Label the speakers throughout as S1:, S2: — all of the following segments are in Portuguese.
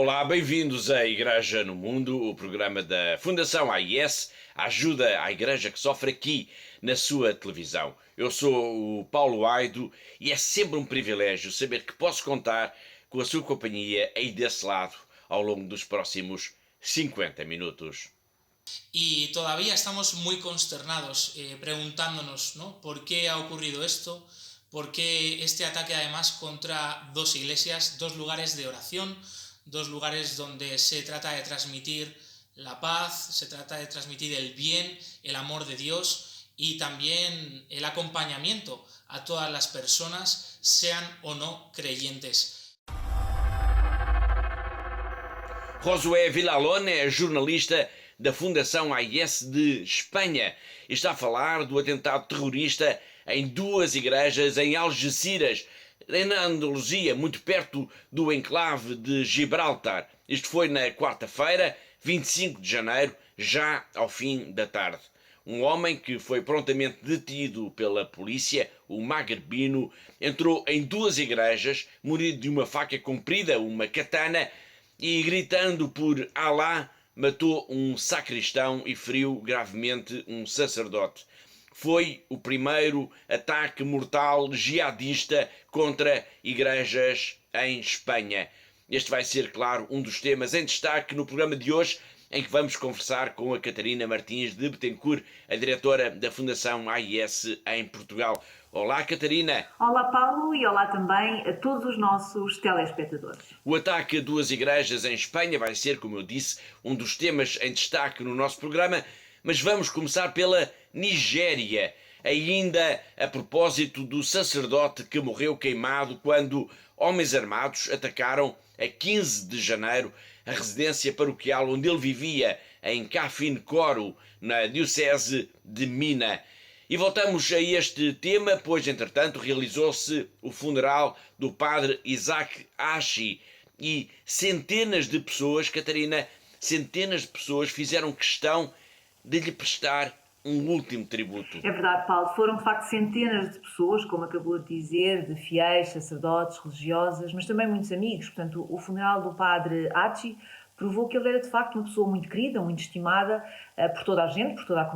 S1: Olá, bem-vindos à Igreja no Mundo, o programa da Fundação AIS, ajuda à Igreja que sofre aqui na sua televisão. Eu sou o Paulo Aido e é sempre um privilégio saber que posso contar com a sua companhia aí desse lado ao longo dos próximos 50 minutos.
S2: Y todavía estamos muy consternados preguntándonos, ¿no? ¿Por qué ha ocurrido esto? ¿Por qué este ataque además contra dos iglesias, dos lugares de oración, dos lugares donde se trata de transmitir la paz, se trata de transmitir el bien, el amor de Dios y también el acompañamiento a todas las personas, sean o no creyentes?
S1: Josué Villalón é jornalista da Fundação AIS de Espanha e está a falar do atentado terrorista em duas igrejas em Algeciras, na Andaluzia, muito perto do enclave de Gibraltar. Isto foi na quarta-feira, 25 de janeiro, já ao fim da tarde. Um homem que foi prontamente detido pela polícia, o magrebino, entrou em duas igrejas, munido de uma faca comprida, uma katana, e gritando por Alá, matou um sacristão e feriu gravemente um sacerdote. Foi o primeiro ataque mortal jihadista contra igrejas em Espanha. Este vai ser, claro, um dos temas em destaque no programa de hoje, em que vamos conversar com a Catarina Martins de Betancourt, a diretora da Fundação AIS em Portugal. Olá, Catarina.
S3: Olá, Paulo, e olá também a todos os nossos telespectadores.
S1: O ataque a duas igrejas em Espanha vai ser, como eu disse, um dos temas em destaque no nosso programa, mas vamos começar pela Nigéria, ainda a propósito do sacerdote que morreu queimado quando homens armados atacaram a 15 de janeiro a residência paroquial onde ele vivia, em Cafin Coro, na diocese de Mina. E voltamos a este tema, pois, entretanto, realizou-se o funeral do padre Isaac Ashi e centenas de pessoas, Catarina, centenas de pessoas fizeram questão de lhe prestar um último tributo.
S3: É verdade, Paulo. Foram, de facto, centenas de pessoas, como acabou de dizer, de fiéis, sacerdotes, religiosas, mas também muitos amigos. Portanto, o funeral do padre Achi provou que ele era, de facto, uma pessoa muito querida, muito estimada por toda a gente, por toda a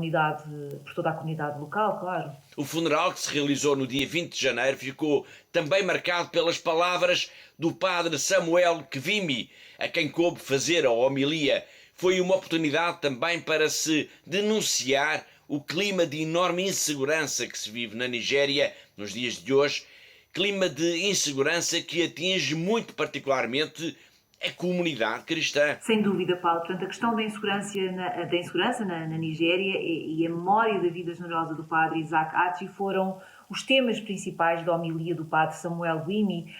S3: comunidade local, claro.
S1: O funeral, que se realizou no dia 20 de janeiro, ficou também marcado pelas palavras do padre Samuel Kvimi, a quem coube fazer a homilia. Foi uma oportunidade também para se denunciar o clima de enorme insegurança que se vive na Nigéria nos dias de hoje, clima de insegurança que atinge muito particularmente a comunidade cristã.
S3: Sem dúvida, Paulo. Portanto, a questão da insegurança na Nigéria e a memória da vida generosa do padre Isaac Achi foram os temas principais da homilia do padre Samuel Gwimi,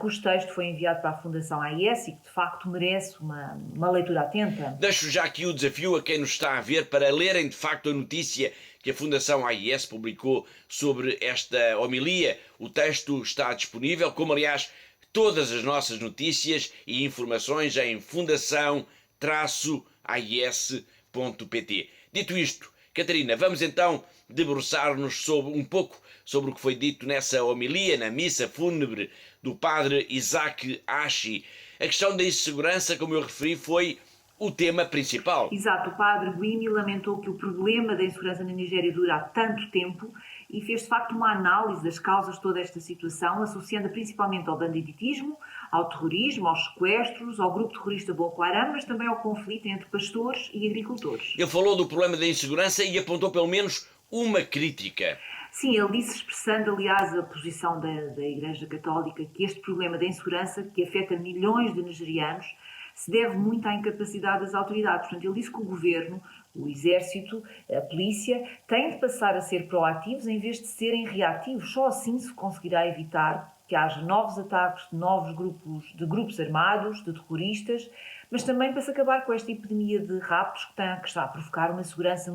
S3: cujo texto foi enviado para a Fundação AIS e que, de facto, merece uma leitura atenta.
S1: Deixo já aqui o desafio a quem nos está a ver para lerem, de facto, a notícia que a Fundação AIS publicou sobre esta homilia. O texto está disponível, como, aliás, todas as nossas notícias e informações em fundação-ais.pt. Dito isto, Catarina, vamos então debruçar-nos um pouco sobre o que foi dito nessa homilia, na missa fúnebre do padre Isaac Ashi. A questão da insegurança, como eu referi, foi o tema principal.
S3: Exato, o padre Gwimi lamentou que o problema da insegurança na Nigéria dura há tanto tempo e fez de facto uma análise das causas de toda esta situação, associando-a principalmente ao banditismo, ao terrorismo, aos sequestros, ao grupo terrorista Boko Haram, mas também ao conflito entre pastores e agricultores.
S1: Ele falou do problema da insegurança e apontou pelo menos uma crítica.
S3: Sim, ele disse, expressando aliás a posição da Igreja Católica, que este problema da insegurança, que afeta milhões de nigerianos, se deve muito à incapacidade das autoridades. Portanto, ele disse que o governo, o exército, a polícia, têm de passar a ser proativos em vez de serem reativos. Só assim se conseguirá evitar que haja novos ataques de novos grupos armados, de terroristas, mas também para se acabar com esta epidemia de raptos que está a provocar uma insegurança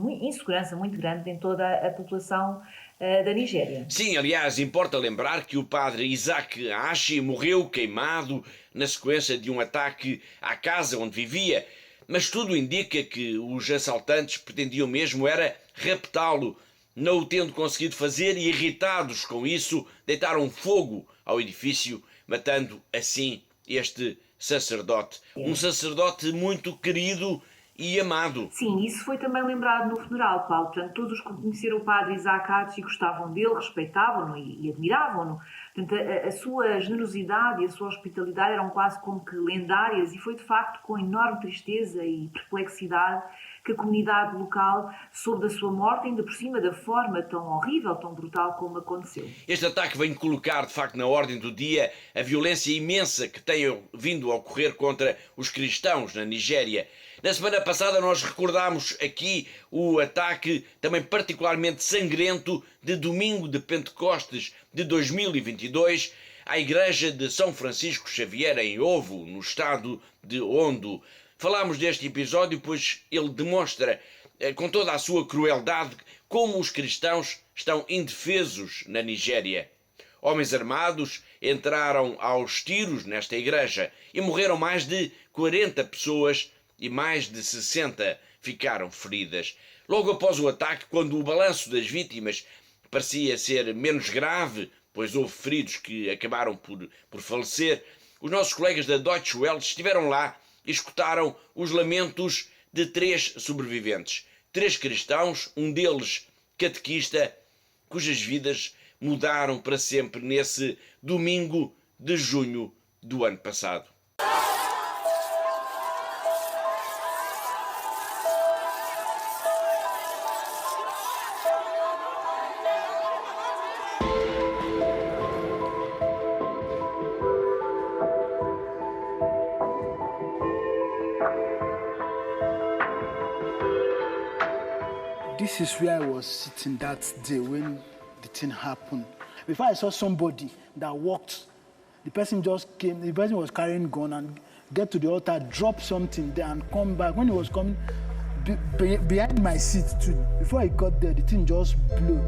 S3: muito grande em toda a população da Nigéria.
S1: Sim, aliás, importa lembrar que o padre Isaac Ashi morreu queimado na sequência de um ataque à casa onde vivia, mas tudo indica que os assaltantes pretendiam mesmo era raptá-lo, não o tendo conseguido fazer e, irritados com isso, deitaram fogo ao edifício, matando assim este sacerdote. Um sacerdote muito querido e amado.
S3: Sim, isso foi também lembrado no funeral, Paulo. Portanto, todos os que conheceram o padre Isaac Hatzi gostavam dele, respeitavam-no e admiravam-no. Portanto, a sua generosidade e a sua hospitalidade eram quase como que lendárias, e foi de facto com enorme tristeza e perplexidade que a comunidade local soube da sua morte, ainda por cima da forma tão horrível, tão brutal como aconteceu.
S1: Este ataque vem colocar, de facto, na ordem do dia a violência imensa que tem vindo a ocorrer contra os cristãos na Nigéria. Na semana passada nós recordámos aqui o ataque também particularmente sangrento de domingo de Pentecostes de 2022 à igreja de São Francisco Xavier em Ovo, no estado de Ondo. Falámos deste episódio pois ele demonstra com toda a sua crueldade como os cristãos estão indefesos na Nigéria. Homens armados entraram aos tiros nesta igreja e morreram mais de 40 pessoas e mais de 60 ficaram feridas. Logo após o ataque, quando o balanço das vítimas parecia ser menos grave, pois houve feridos que acabaram por falecer, os nossos colegas da Deutsche Welle estiveram lá e escutaram os lamentos de 3 sobreviventes. 3 cristãos, um deles catequista, cujas vidas mudaram para sempre nesse domingo de junho do ano passado.
S4: This is where I was sitting that day when the thing happened. Before I saw somebody that walked, the person just came, the person was carrying a gun and get to the altar, drop something there and come back. When he was coming behind my seat too, before I got there, the thing just blew.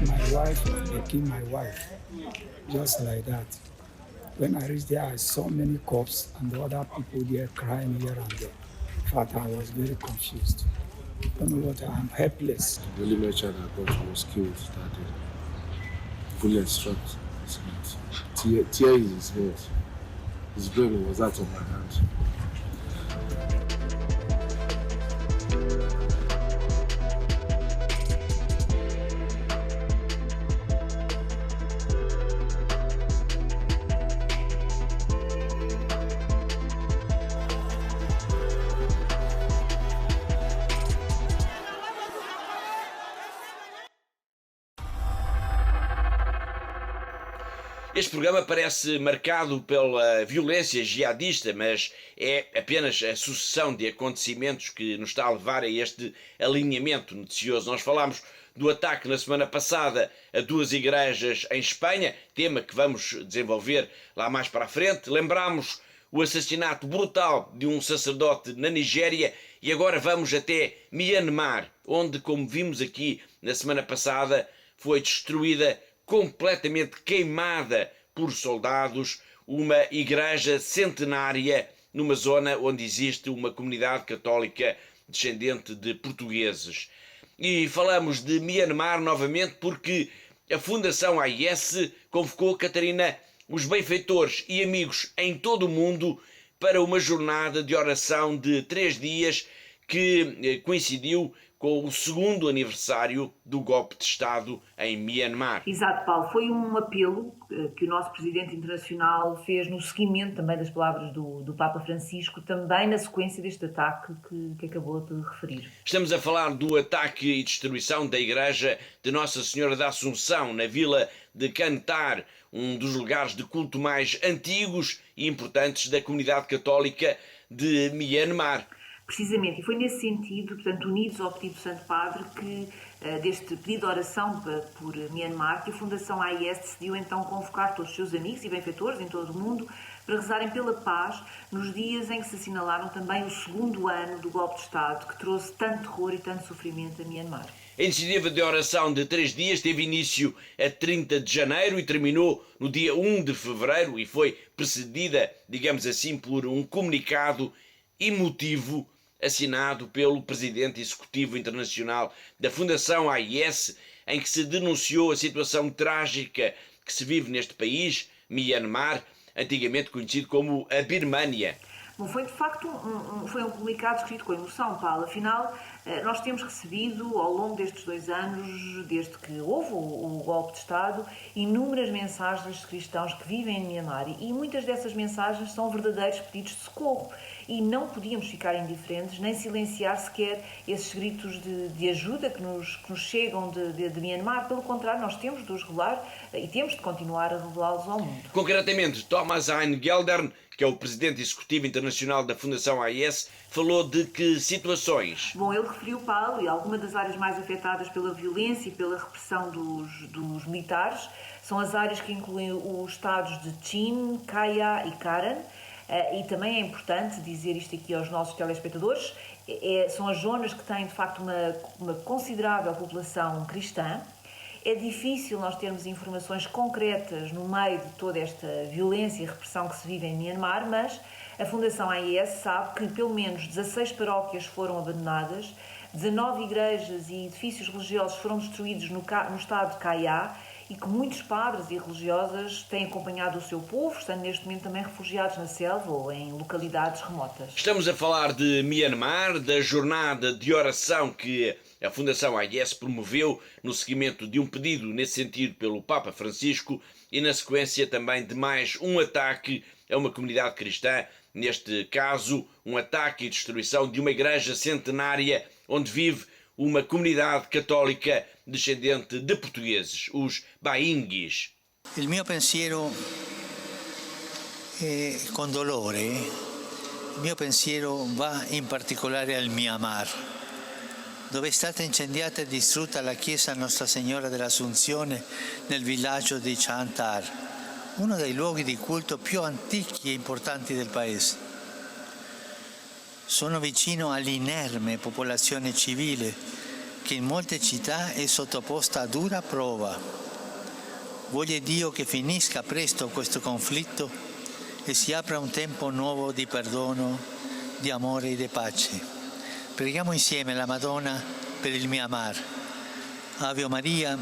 S5: My wife, they killed my wife, just like that. When I reached there, I saw many cops and the other people there crying here and there. In fact, I was very confused. I don't know what, I'm helpless.
S6: The only child I got was killed that day. Fully struck his head. Tear in his head. His brain was out of my hand.
S1: Este programa parece marcado pela violência jihadista, mas é apenas a sucessão de acontecimentos que nos está a levar a este alinhamento noticioso. Nós falámos do ataque na semana passada a 2 igrejas em Espanha, tema que vamos desenvolver lá mais para a frente. Lembramos o assassinato brutal de um sacerdote na Nigéria e agora vamos até Myanmar, onde, como vimos aqui na semana passada, foi destruída, completamente queimada por soldados, uma igreja centenária numa zona onde existe uma comunidade católica descendente de portugueses. E falamos de Myanmar novamente porque a Fundação AIS convocou, Catarina, os benfeitores e amigos em todo o mundo para uma jornada de oração de 3 dias que coincidiu com o 2º aniversário do golpe de Estado em Myanmar.
S3: Exato, Paulo. Foi um apelo que o nosso Presidente Internacional fez no seguimento também das palavras do Papa Francisco, também na sequência deste ataque que acabou de referir.
S1: Estamos a falar do ataque e destruição da igreja de Nossa Senhora da Assunção, na vila de Cantar, um dos lugares de culto mais antigos e importantes da comunidade católica de Myanmar.
S3: Precisamente, e foi nesse sentido, portanto, unidos ao pedido do Santo Padre, que deste pedido de oração por Myanmar, que a Fundação AIS decidiu então convocar todos os seus amigos e benfeitores em todo o mundo para rezarem pela paz nos dias em que se assinalaram também o 2º ano do golpe de Estado, que trouxe tanto terror e tanto sofrimento a Myanmar.
S1: A iniciativa de oração de 3 dias teve início a 30 de janeiro e terminou no dia 1 de fevereiro e foi precedida, digamos assim, por um comunicado emotivo assinado pelo presidente executivo internacional da Fundação AIS, em que se denunciou a situação trágica que se vive neste país, Myanmar, antigamente conhecido como a Birmânia.
S3: Bom, foi de facto foi um comunicado escrito com emoção, Paulo. Afinal, nós temos recebido ao longo destes 2 anos, desde que houve o golpe de Estado, inúmeras mensagens de cristãos que vivem em Myanmar e muitas dessas mensagens são verdadeiros pedidos de socorro e não podíamos ficar indiferentes nem silenciar sequer esses gritos de ajuda que nos chegam de Myanmar. Pelo contrário, nós temos de os revelar e temos de continuar a revelá-los ao mundo.
S1: Concretamente, Thomas Hein Geldern, que é o presidente executivo internacional da Fundação AIS, falou de que situações?
S3: Bom, ele referiu, Paulo, e algumas das áreas mais afetadas pela violência e pela repressão dos militares são as áreas que incluem os estados de Chin, Kaya e Karen, e também é importante dizer isto aqui aos nossos telespectadores, são as zonas que têm de facto uma considerável população cristã. É difícil nós termos informações concretas no meio de toda esta violência e repressão que se vive em Myanmar, mas a Fundação AIS sabe que pelo menos 16 paróquias foram abandonadas, 19 igrejas e edifícios religiosos foram destruídos no estado de Kaya e que muitos padres e religiosas têm acompanhado o seu povo, estando neste momento também refugiados na selva ou em localidades remotas.
S1: Estamos a falar de Myanmar, da jornada de oração que a Fundação AIS promoveu no seguimento de um pedido nesse sentido pelo Papa Francisco e na sequência também de mais um ataque a uma comunidade cristã, neste caso um ataque e destruição de uma igreja centenária onde vive uma comunidade católica descendente de portugueses, os Bainguis.
S7: Il mio pensiero è con dolore, il mio pensiero va in particolare al Myanmar, dove è stata incendiata e distrutta la chiesa Nostra Signora dell'Assunzione nel villaggio di Chantar, uno dei luoghi di culto più antichi e importanti del paese. Sono vicino all'inerme popolazione civile che in molte città è sottoposta a dura prova. Voglio Dio che finisca presto questo conflitto e si apra un tempo nuovo di perdono, di amore e di pace. Preghiamo insieme la Madonna per il Myanmar. Ave Maria.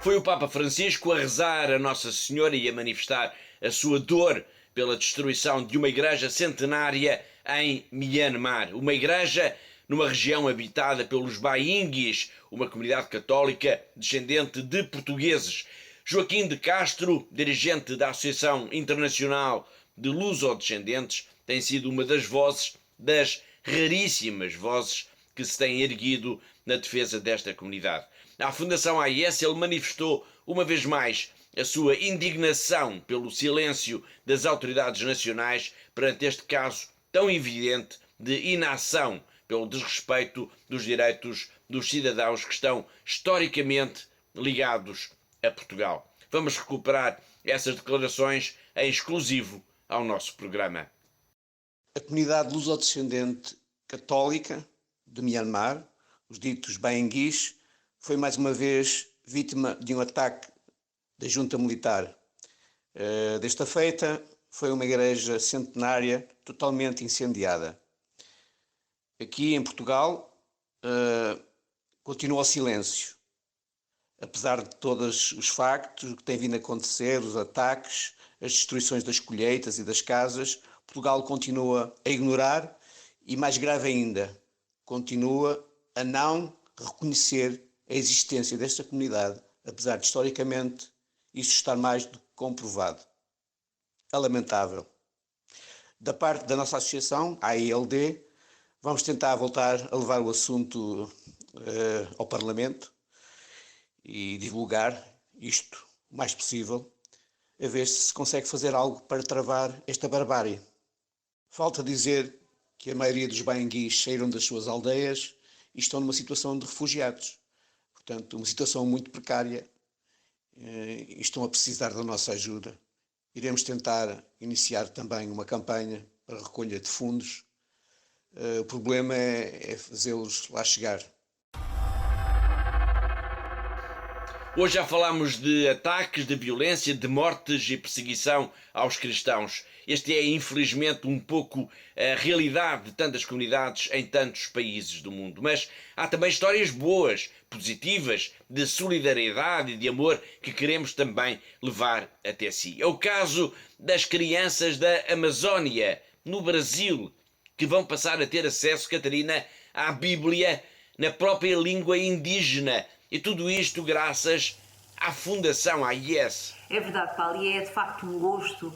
S1: Foi o Papa Francisco a rezar a Nossa Senhora e a manifestar a sua dor pela destruição de uma igreja centenária em Myanmar. Uma igreja numa região habitada pelos Bainguis, uma comunidade católica descendente de portugueses. Joaquim de Castro, dirigente da Associação Internacional de Luso-Descendentes, tem sido uma das raríssimas vozes que se têm erguido na defesa desta comunidade. À Fundação AIS ele manifestou uma vez mais a sua indignação pelo silêncio das autoridades nacionais perante este caso tão evidente de inação pelo desrespeito dos direitos dos cidadãos que estão historicamente ligados a Portugal. Vamos recuperar essas declarações em exclusivo ao nosso programa.
S8: A comunidade luso-descendente católica de Myanmar, os ditos Bainguis, foi mais uma vez vítima de um ataque da junta militar. Desta feita, foi uma igreja centenária totalmente incendiada. Aqui em Portugal, continua o silêncio. Apesar de todos os factos que têm vindo a acontecer, os ataques, as destruições das colheitas e das casas, Portugal continua a ignorar e, mais grave ainda, continua a não reconhecer a existência desta comunidade, apesar de, historicamente, isso estar mais do que comprovado. É lamentável. Da parte da nossa associação, a AILD, vamos tentar voltar a levar o assunto ao Parlamento e divulgar isto o mais possível, a ver se consegue fazer algo para travar esta barbárie. Falta dizer que a maioria dos bainguis saíram das suas aldeias e estão numa situação de refugiados. Portanto, uma situação muito precária e estão a precisar da nossa ajuda. Iremos tentar iniciar também uma campanha para recolha de fundos. O problema é fazê-los lá chegar.
S1: Hoje já falámos de ataques, de violência, de mortes e perseguição aos cristãos. Este é, infelizmente, um pouco a realidade de tantas comunidades em tantos países do mundo. Mas há também histórias boas, positivas, de solidariedade e de amor que queremos também levar até si. É o caso das crianças da Amazónia, no Brasil, que vão passar a ter acesso, Catarina, à Bíblia na própria língua indígena. E tudo isto graças à Fundação AIS.
S3: É verdade, Paulo, e é de facto um gosto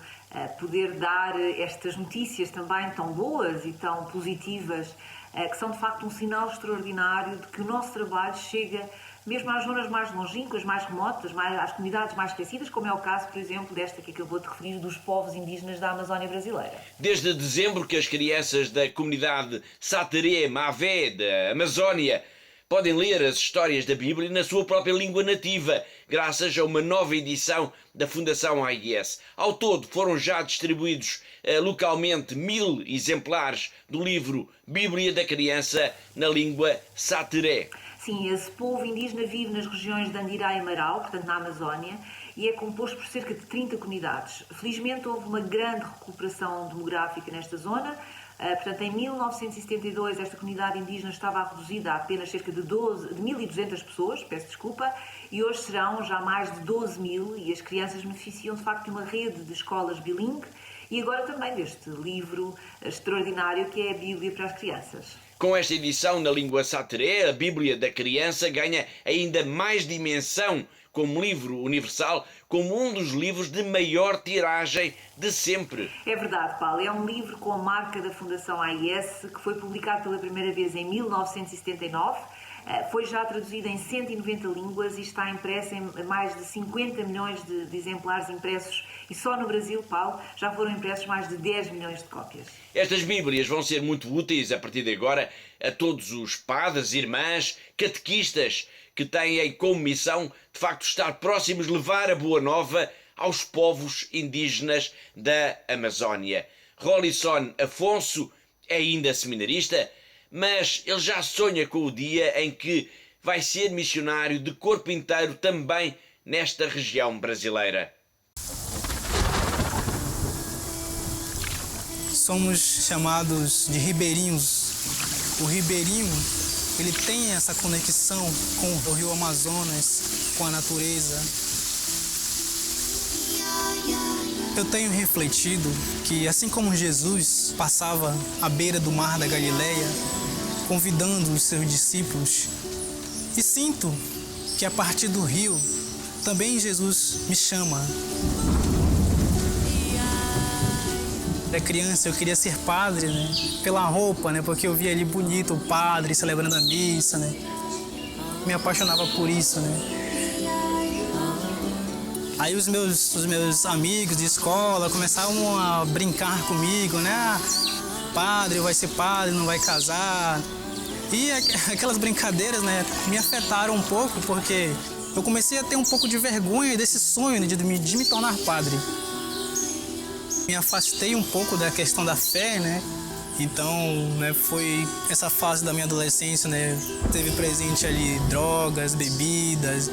S3: poder dar estas notícias também tão boas e tão positivas, que são de facto um sinal extraordinário de que o nosso trabalho chega mesmo às zonas mais longínquas, mais remotas, às comunidades mais esquecidas, como é o caso, por exemplo, desta que acabou de referir, dos povos indígenas da Amazónia brasileira.
S1: Desde dezembro que as crianças da comunidade Sateré Mavé da Amazónia podem ler as histórias da Bíblia na sua própria língua nativa, graças a uma nova edição da Fundação AIS. Ao todo, foram já distribuídos localmente 1000 exemplares do livro Bíblia da Criança na língua Sateré.
S3: Sim, esse povo indígena vive nas regiões de Andirá e Marau, portanto na Amazónia, e é composto por cerca de 30 comunidades. Felizmente houve uma grande recuperação demográfica nesta zona. Portanto, em 1972 esta comunidade indígena estava reduzida a apenas cerca de 1.200 pessoas, peço desculpa, e hoje serão já mais de 12.000 e as crianças beneficiam de facto de uma rede de escolas bilingue e agora também deste livro extraordinário que é a Bíblia para as crianças.
S1: Com esta edição na língua Sateré, a Bíblia da Criança ganha ainda mais dimensão como livro universal, como um dos livros de maior tiragem de sempre.
S3: É verdade, Paulo. É um livro com a marca da Fundação AIS, que foi publicado pela primeira vez em 1979. Foi já traduzido em 190 línguas e está impresso em mais de 50 milhões de exemplares impressos. E só no Brasil, Paulo, já foram impressos mais de 10 milhões de cópias.
S1: Estas Bíblias vão ser muito úteis a partir de agora a todos os padres, irmãs, catequistas que têm como missão, de facto, estar próximos, levar a boa nova aos povos indígenas da Amazónia. Rolison Afonso é ainda seminarista, mas ele já sonha com o dia em que vai ser missionário de corpo inteiro também nesta região brasileira.
S9: Somos chamados de ribeirinhos. O ribeirinho, ele tem essa conexão com o rio Amazonas, com a natureza. Eu tenho refletido que, assim como Jesus passava à beira do mar da Galileia, convidando os seus discípulos, e sinto que a partir do rio também Jesus me chama. Da criança eu queria ser padre, né? Pela roupa, né? Porque eu via ali bonito o padre celebrando a missa, né? Me apaixonava por isso, né? Aí os meus amigos de escola começavam a brincar comigo, né? Ah, padre, vai ser padre, não vai casar. E aquelas brincadeiras, né, me afetaram um pouco, porque eu comecei a ter um pouco de vergonha desse sonho de me tornar padre. Me afastei um pouco da questão da fé, né? Então, né, foi essa fase da minha adolescência, né? Teve presente ali drogas, bebidas,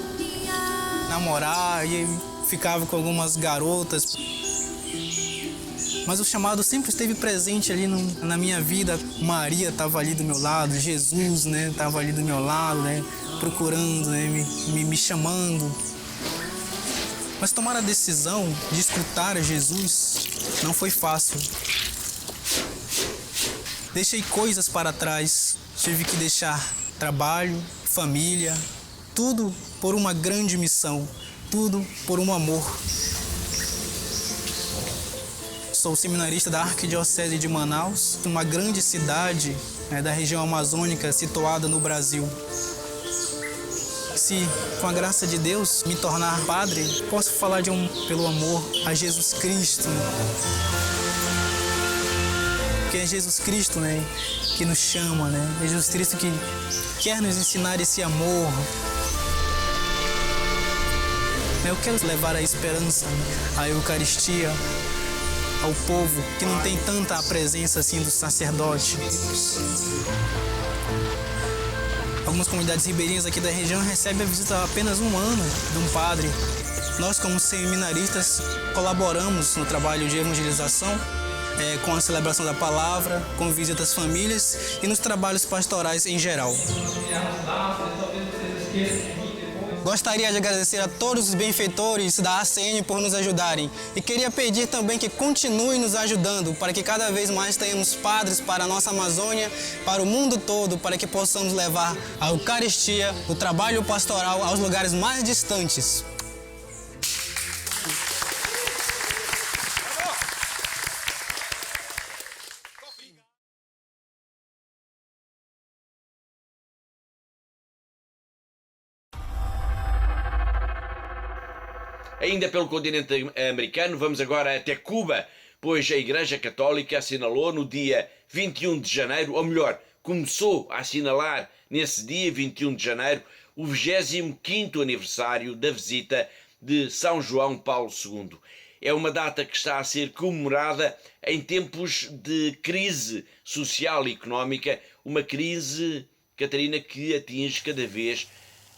S9: namorar, e ficava com algumas garotas. Mas o chamado sempre esteve presente ali na minha vida. Maria estava ali do meu lado, Jesus, né, estava ali do meu lado, né, procurando, né, me chamando. Mas tomar a decisão de escutar a Jesus não foi fácil. Deixei coisas para trás, tive que deixar trabalho, família, tudo por uma grande missão, tudo por um amor. Sou seminarista da Arquidiocese de Manaus, uma grande cidade, né, da região amazônica situada no Brasil. Se, com a graça de Deus, me tornar padre, posso falar pelo amor a Jesus Cristo. Porque é Jesus Cristo, né, que nos chama, né? É Jesus Cristo que quer nos ensinar esse amor. Eu quero levar a esperança, a Eucaristia, ao povo que não tem tanta a presença assim do sacerdote. Algumas comunidades ribeirinhas aqui da região recebem a visita há apenas um ano de um padre. Nós, como seminaristas, colaboramos no trabalho de evangelização, com a celebração da palavra, com visitas às famílias e nos trabalhos pastorais em geral. Gostaria de agradecer a todos os benfeitores da ACN por nos ajudarem e queria pedir também que continuem nos ajudando para que cada vez mais tenhamos padres para a nossa Amazônia, para o mundo todo, para que possamos levar a Eucaristia, o trabalho pastoral aos lugares mais distantes.
S1: Ainda pelo continente americano, vamos agora até Cuba, pois a Igreja Católica assinalou no dia 21 de janeiro, ou melhor, começou a assinalar nesse dia 21 de janeiro, o 25º aniversário da visita de São João Paulo II. É uma data que está a ser comemorada em tempos de crise social e económica, uma crise, Catarina, que atinge cada vez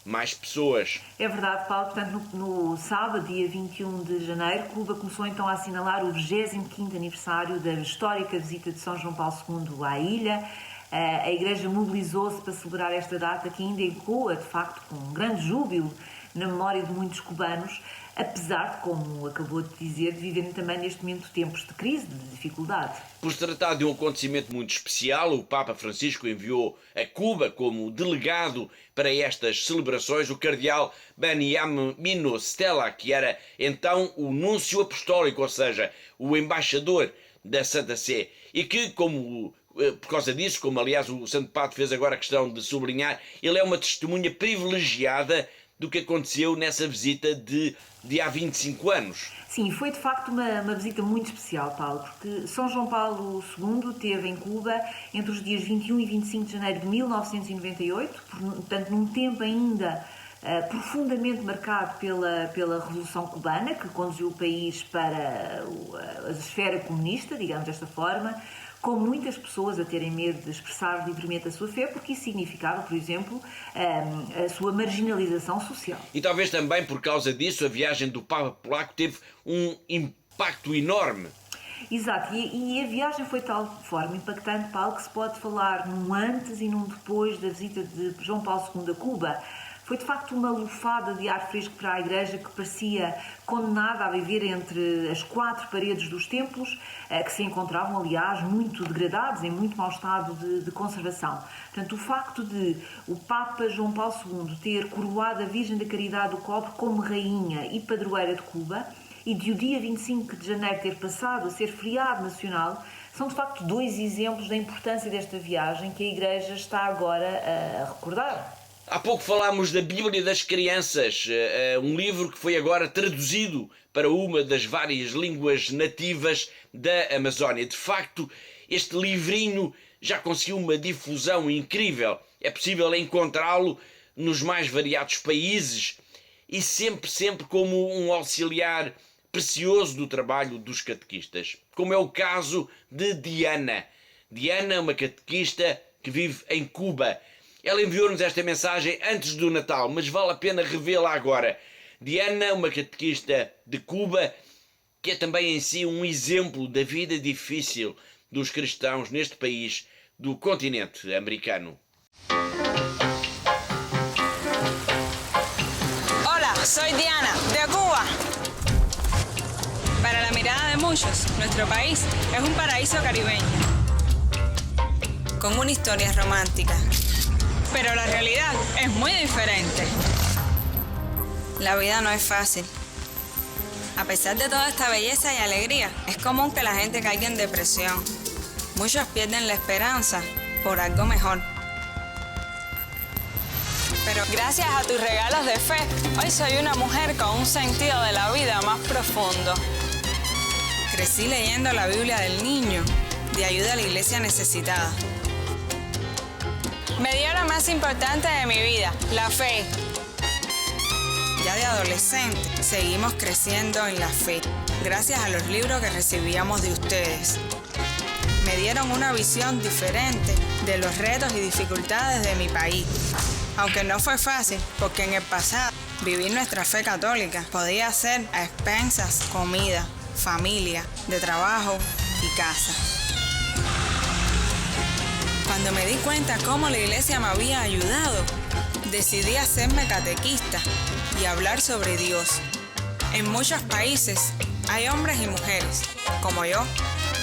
S1: mais pessoas.
S3: É verdade, Paulo. Portanto, no sábado, dia 21 de janeiro, Cuba começou então a assinalar o 25º aniversário da histórica visita de São João Paulo II à ilha. A Igreja mobilizou-se para celebrar esta data que ainda ecoa, de facto, com um grande júbilo na memória de muitos cubanos, apesar de, como acabou de dizer, de viverem também neste momento tempos de crise, de dificuldade.
S1: Por se tratar de um acontecimento muito especial, o Papa Francisco enviou a Cuba como delegado para estas celebrações o cardeal Beniamino Stella, que era então o núncio apostólico, ou seja, o embaixador da Santa Sé, e que, por causa disso, como aliás o Santo Padre fez agora a questão de sublinhar, ele é uma testemunha privilegiada do que aconteceu nessa visita de há 25 anos.
S3: Sim, foi de facto uma visita muito especial, Paulo, porque São João Paulo II esteve em Cuba entre os dias 21 e 25 de janeiro de 1998, portanto num tempo ainda profundamente marcado pela Revolução Cubana, que conduziu o país para a esfera comunista, digamos desta forma, com muitas pessoas a terem medo de expressar livremente a sua fé, porque isso significava, por exemplo, a sua marginalização social.
S1: E talvez também por causa disso a viagem do Papa Polaco teve um impacto enorme.
S3: Exato, e a viagem foi de tal forma impactante, Paulo, que se pode falar num antes e num depois da visita de João Paulo II a Cuba. Foi de facto uma lufada de ar fresco para a Igreja, que parecia condenada a viver entre as quatro paredes dos templos, que se encontravam, aliás, muito degradados, em muito mau estado de conservação. Portanto, o facto de o Papa João Paulo II ter coroado a Virgem da Caridade do Cobre como rainha e padroeira de Cuba, e de o dia 25 de janeiro ter passado a ser feriado nacional, são de facto dois exemplos da importância desta viagem que a Igreja está agora a recordar.
S1: Há pouco falámos da Bíblia das Crianças, um livro que foi agora traduzido para uma das várias línguas nativas da Amazónia. De facto, este livrinho já conseguiu uma difusão incrível. É possível encontrá-lo nos mais variados países e sempre como um auxiliar precioso do trabalho dos catequistas, como é o caso de Diana. Diana, uma catequista que vive em Cuba. Ela enviou-nos esta mensagem antes do Natal, mas vale a pena revê-la agora. Diana, uma catequista de Cuba, que é também em si um exemplo da vida difícil dos cristãos neste país do continente americano.
S10: Hola, soy Diana, de Cuba. Para la mirada de muchos, nuestro país es un paraíso caribeño, con una historia romántica. Pero la realidad es muy diferente. La vida no es fácil. A pesar de toda esta belleza y alegría, es común que la gente caiga en depresión. Muchos pierden la esperanza por algo mejor. Pero gracias a tus regalos de fe, hoy soy una mujer con un sentido de la vida más profundo. Crecí leyendo la Biblia del Niño, de ayuda a la iglesia necesitada. Me dio lo más importante de mi vida, la fe. Ya de adolescente, seguimos creciendo en la fe, gracias a los libros que recibíamos de ustedes. Me dieron una visión diferente de los retos y dificultades de mi país. Aunque no fue fácil, porque en el pasado vivir nuestra fe católica podía ser a expensas, comida, familia, de trabajo y casa. Cuando me di cuenta cómo la iglesia me había ayudado, decidí hacerme catequista y hablar sobre Dios. En muchos países hay hombres y mujeres, como yo,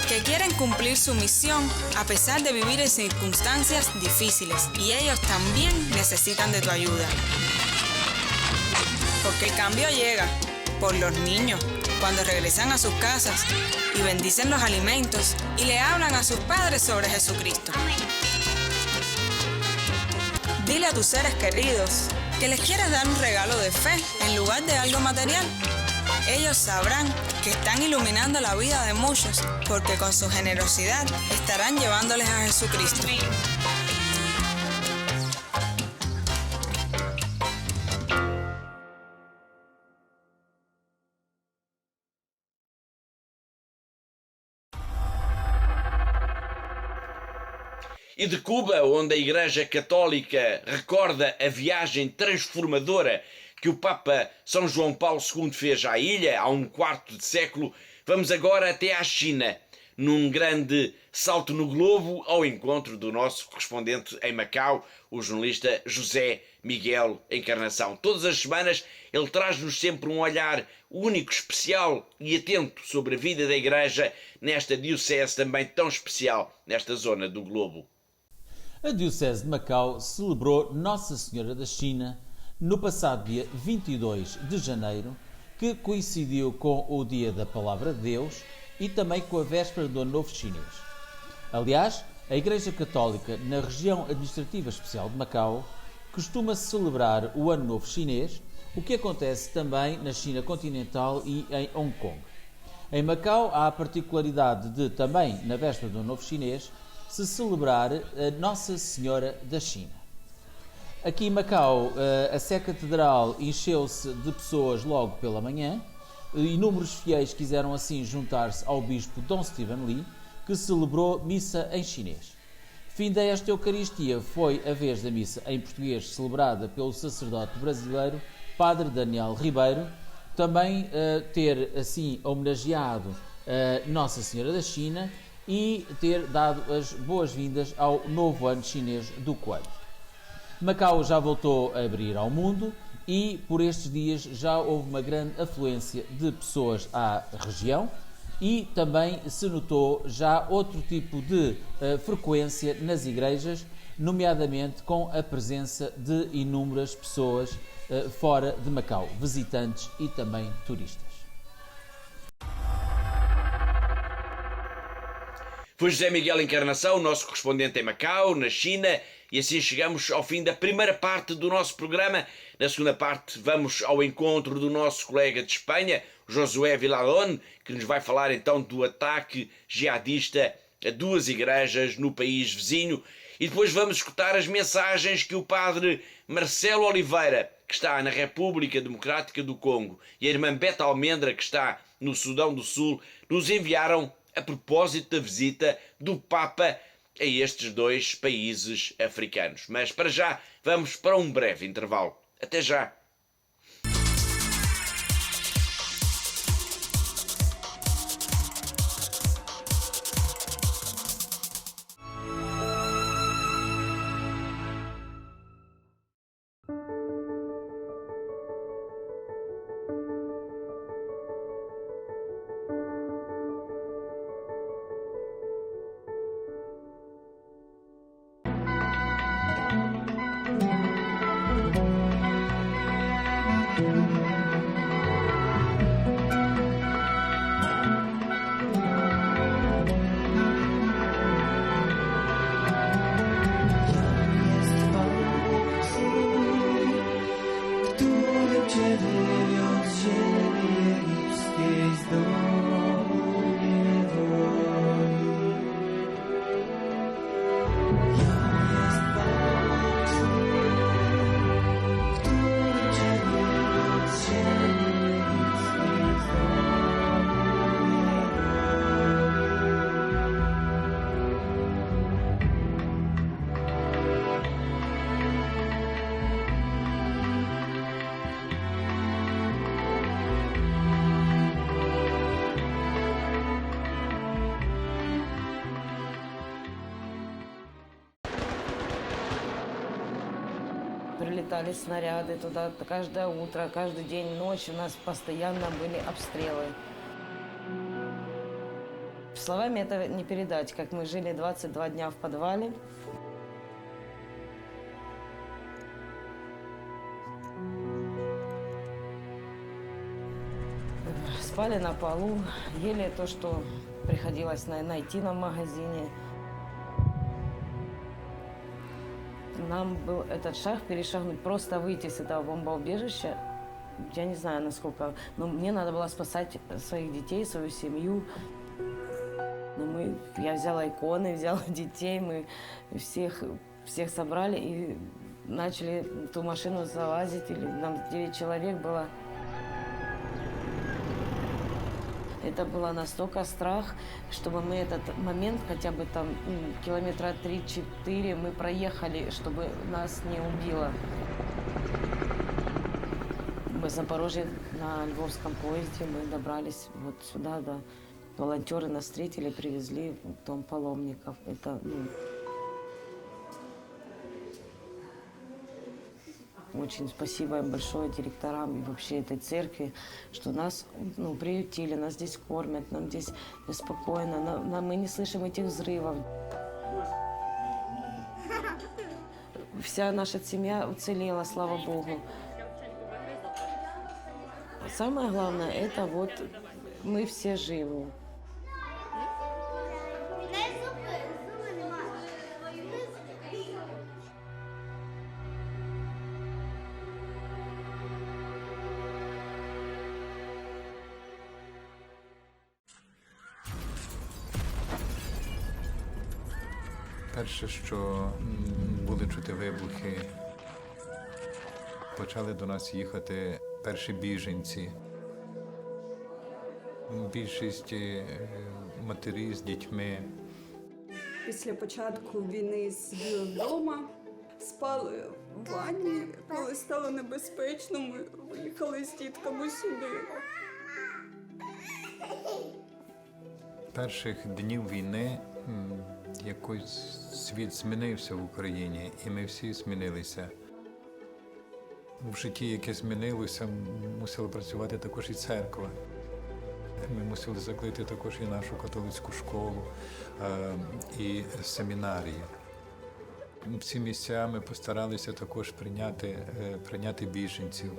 S10: que quieren cumplir su misión a pesar de vivir en circunstancias difíciles, y ellos también necesitan de tu ayuda. Porque el cambio llega por los niños, cuando regresan a sus casas y bendicen los alimentos y le hablan a sus padres sobre Jesucristo. Dile a tus seres queridos que les quieres dar un regalo de fe en lugar de algo material. Ellos sabrán que están iluminando la vida de muchos, porque con su generosidad estarán llevándoles a Jesucristo.
S1: E de Cuba, onde a Igreja Católica recorda a viagem transformadora que o Papa São João Paulo II fez à ilha há um quarto de século, vamos agora até à China, num grande salto no globo ao encontro do nosso correspondente em Macau, o jornalista José Miguel Encarnação. Todas as semanas ele traz-nos sempre um olhar único, especial e atento sobre a vida da Igreja nesta diocese também tão especial nesta zona do globo.
S11: A Diocese de Macau celebrou Nossa Senhora da China no passado dia 22 de janeiro, que coincidiu com o Dia da Palavra de Deus e também com a véspera do Ano Novo Chinês. Aliás, a Igreja Católica na região administrativa especial de Macau costuma celebrar o Ano Novo Chinês, o que acontece também na China continental e em Hong Kong. Em Macau há a particularidade de também, na véspera do Ano Novo Chinês, se celebrar a Nossa Senhora da China. Aqui em Macau, a Sé Catedral encheu-se de pessoas logo pela manhã. Inúmeros fiéis quiseram assim juntar-se ao Bispo Dom Stephen Lee, que celebrou missa em chinês. Fim esta Eucaristia foi a vez da missa em português celebrada pelo sacerdote brasileiro Padre Daniel Ribeiro, também ter assim homenageado a Nossa Senhora da China e ter dado as boas-vindas ao novo ano chinês do Coelho. Macau já voltou a abrir ao mundo e por estes dias já houve uma grande afluência de pessoas à região e também se notou já outro tipo de frequência nas igrejas, nomeadamente com a presença de inúmeras pessoas fora de Macau, visitantes e também turistas.
S1: Foi José Miguel Encarnação, nosso correspondente em Macau, na China, e assim chegamos ao fim da primeira parte do nosso programa. Na segunda parte vamos ao encontro do nosso colega de Espanha, Josué Villalón, que nos vai falar então do ataque jihadista a duas igrejas no país vizinho, e depois vamos escutar as mensagens que o padre Marcelo Oliveira, que está na República Democrática do Congo, e a irmã Beta Almendra, que está no Sudão do Sul, nos enviaram a propósito da visita do Papa a estes dois países africanos. Mas para já vamos para um breve intervalo. Até já!
S12: Прилетали снаряды туда каждое утро, каждый день, ночь. У нас постоянно были обстрелы. Словами это не передать, как мы жили 22 дня в подвале. Спали на полу, ели то, что приходилось найти нам в магазине. Нам был этот шаг перешагнуть, просто выйти с этого бомбоубежища. Я не знаю, насколько, но мне надо было спасать своих детей, свою семью. Я взяла иконы, взяла детей, мы всех собрали и начали в ту машину залазить. Нам 9 человек было. Это было настолько страх, чтобы мы этот момент, хотя бы там километра 3-4 мы проехали, чтобы нас не убило. Мы в Запорожье на Львовском поезде, мы добрались вот сюда, да. Волонтеры нас встретили, привезли в дом паломников. Это, очень спасибо им большое директорам и вообще этой церкви, что нас приютили, нас здесь кормят, нам здесь спокойно, мы не слышим этих взрывов. Вся наша семья уцелела, слава Богу. Самое главное, это вот мы все живы.
S13: Перше, що були чути вибухи, почали до нас їхати перші біженці. Більшість матері з дітьми.
S14: Після початку війни сиділи вдома, спали в ванні. Коли стало небезпечно, ми виїхали з дітками сюди.
S13: Перших днів війни якось світ змінився в Україні, і ми всі змінилися. В житті, яке змінилося, мусила працювати також і церква. Ми мусили закрити також і нашу католицьку школу, і семінарії. В ці місця ми постаралися також прийняти біженців.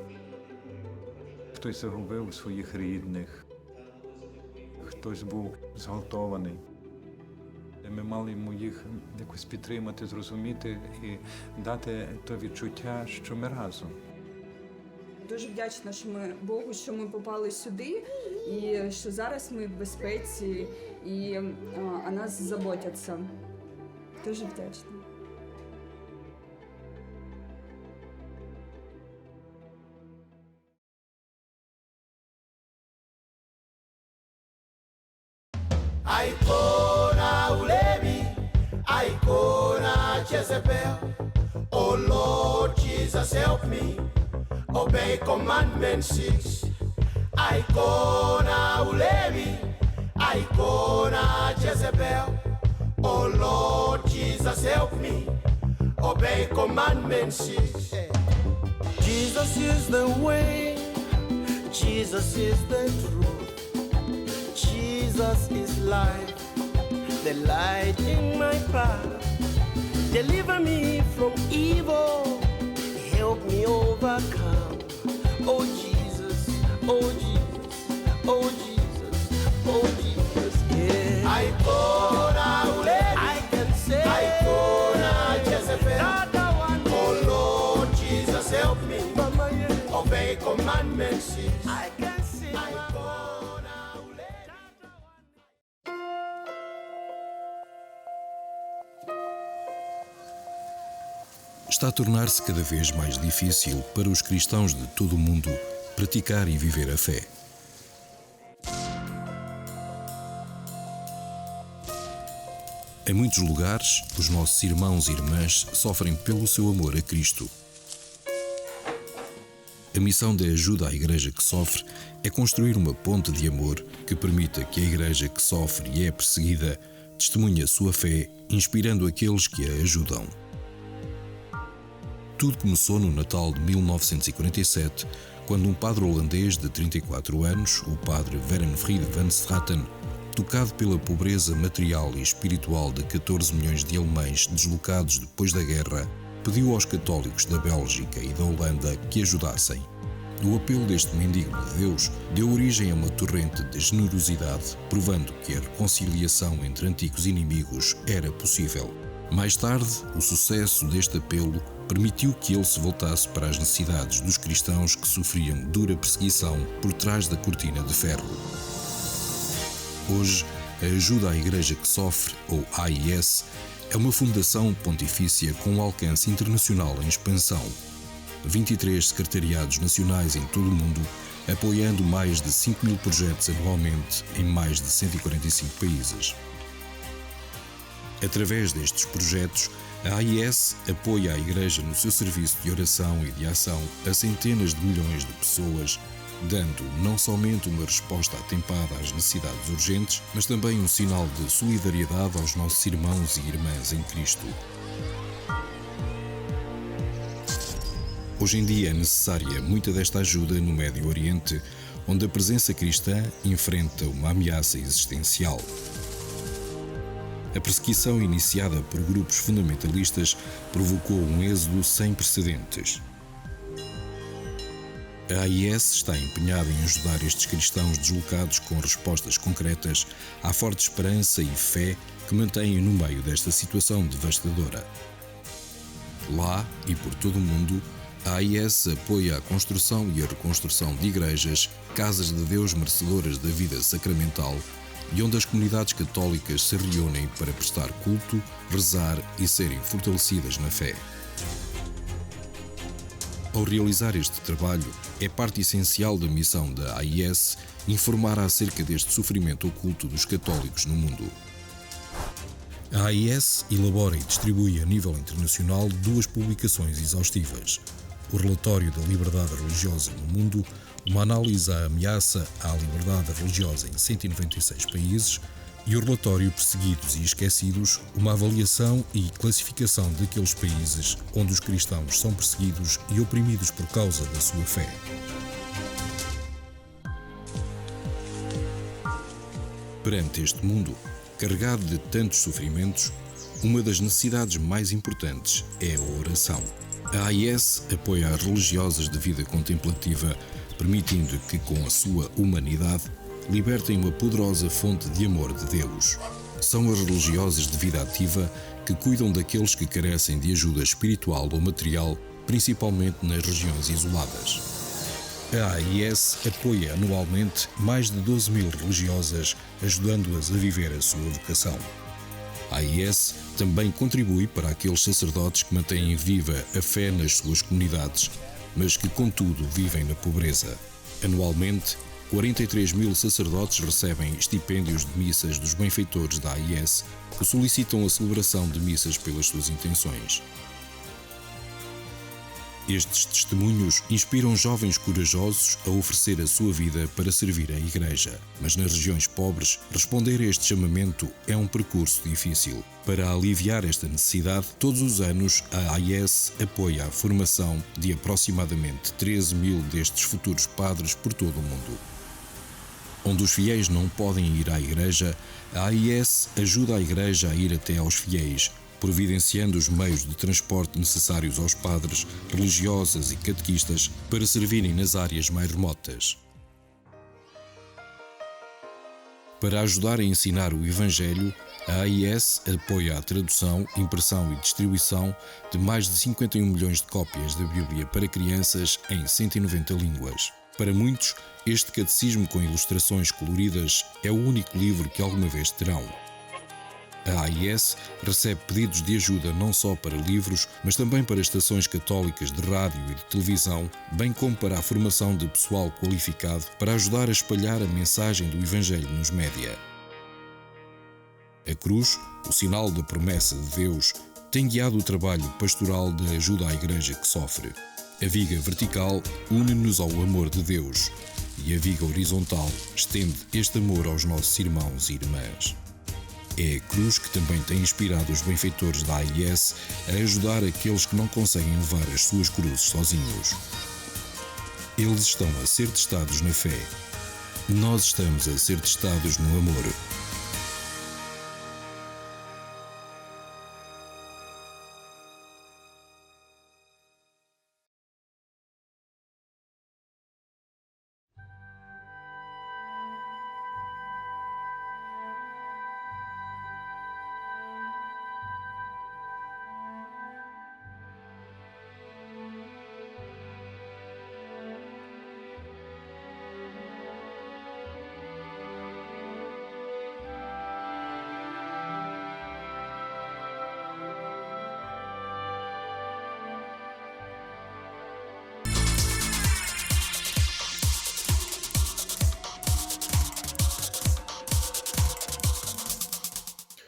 S13: Хтось загубив своїх рідних, хтось був зґвалтований. Ми мали йому їх якось підтримати, зрозуміти і дати то відчуття, що ми разом.
S14: Дуже вдячна, що Богу, що ми попали сюди, і що зараз ми в безпеці, і о нас заботяться. Дуже вдячна.
S15: Aikona ulevi, Aikona Jezebel. Oh Lord Jesus, help me obey commandment 6. Aikona ulevi, Aikona Jezebel. Oh Lord Jesus, help me obey commandment 6. Jesus is the way, Jesus is the truth. Jesus is life, the light in my path. Deliver me from evil, help me overcome. Oh Jesus, oh Jesus, oh Jesus, oh Jesus, yeah. Aikona ulevi, I can say Aikona Jezebel. Oh Lord Jesus, help me obey commandment 6. I can say
S16: Está a tornar-se cada vez mais difícil para os cristãos de todo o mundo praticar e viver a fé. Em muitos lugares, os nossos irmãos e irmãs sofrem pelo seu amor a Cristo. A missão de ajuda à Igreja que sofre é construir uma ponte de amor que permita que a Igreja que sofre e é perseguida testemunhe a sua fé, inspirando aqueles que a ajudam. Tudo começou no Natal de 1947, quando um padre holandês de 34 anos, o padre Werenfried van Straten, tocado pela pobreza material e espiritual de 14 milhões de alemães deslocados depois da guerra, pediu aos católicos da Bélgica e da Holanda que ajudassem. O apelo deste mendigo de Deus deu origem a uma torrente de generosidade, provando que a reconciliação entre antigos inimigos era possível. Mais tarde, o sucesso deste apelo permitiu que ele se voltasse para as necessidades dos cristãos que sofriam dura perseguição por trás da cortina de ferro. Hoje, a Ajuda à Igreja que Sofre, ou AIS, é uma fundação pontifícia com alcance internacional em expansão. 23 secretariados nacionais em todo o mundo, apoiando mais de 5.000 projetos anualmente em mais de 145 países. Através destes projetos, a AIS apoia a Igreja no seu serviço de oração e de ação a centenas de milhões de pessoas, dando não somente uma resposta atempada às necessidades urgentes, mas também um sinal de solidariedade aos nossos irmãos e irmãs em Cristo. Hoje em dia é necessária muita desta ajuda no Médio Oriente, onde a presença cristã enfrenta uma ameaça existencial. A perseguição iniciada por grupos fundamentalistas provocou um êxodo sem precedentes. A AIS está empenhada em ajudar estes cristãos deslocados com respostas concretas à forte esperança e fé que mantêm no meio desta situação devastadora. Lá e por todo o mundo, a AIS apoia a construção e a reconstrução de igrejas, casas de Deus merecedoras da vida sacramental e onde as comunidades católicas se reúnem para prestar culto, rezar e serem fortalecidas na fé. Ao realizar este trabalho, é parte essencial da missão da AIS informar acerca deste sofrimento oculto dos católicos no mundo. A AIS elabora e distribui a nível internacional 2 publicações exaustivas: o Relatório da Liberdade Religiosa no Mundo, uma análise à ameaça à liberdade religiosa em 196 países, e o Relatório Perseguidos e Esquecidos, uma avaliação e classificação daqueles países onde os cristãos são perseguidos e oprimidos por causa da sua fé. Perante este mundo, carregado de tantos sofrimentos, uma das necessidades mais importantes é a oração. A AIS apoia as religiosas de vida contemplativa, permitindo que, com a sua humanidade, libertem uma poderosa fonte de amor de Deus. São as religiosas de vida ativa que cuidam daqueles que carecem de ajuda espiritual ou material, principalmente nas regiões isoladas. A AIS apoia anualmente mais de 12.000 religiosas, ajudando-as a viver a sua vocação. A AIS também contribui para aqueles sacerdotes que mantêm viva a fé nas suas comunidades, mas que, contudo, vivem na pobreza. Anualmente, 43.000 sacerdotes recebem estipêndios de missas dos benfeitores da AIS, que solicitam a celebração de missas pelas suas intenções. Estes testemunhos inspiram jovens corajosos a oferecer a sua vida para servir a Igreja. Mas nas regiões pobres, responder a este chamamento é um percurso difícil. Para aliviar esta necessidade, todos os anos a AIS apoia a formação de aproximadamente 13.000 destes futuros padres por todo o mundo. Onde os fiéis não podem ir à Igreja, a AIS ajuda a Igreja a ir até aos fiéis, providenciando os meios de transporte necessários aos padres, religiosas e catequistas para servirem nas áreas mais remotas. Para ajudar a ensinar o Evangelho, a AIS apoia a tradução, impressão e distribuição de mais de 51 milhões de cópias da Bíblia para crianças em 190 línguas. Para muitos, este catecismo com ilustrações coloridas é o único livro que alguma vez terão. A AIS recebe pedidos de ajuda não só para livros, mas também para estações católicas de rádio e de televisão, bem como para a formação de pessoal qualificado para ajudar a espalhar a mensagem do Evangelho nos média. A cruz, o sinal da promessa de Deus, tem guiado o trabalho pastoral de ajuda à Igreja que sofre. A viga vertical une-nos ao amor de Deus e a viga horizontal estende este amor aos nossos irmãos e irmãs. É a cruz que também tem inspirado os benfeitores da AIS a ajudar aqueles que não conseguem levar as suas cruzes sozinhos. Eles estão a ser testados na fé. Nós estamos a ser testados no amor.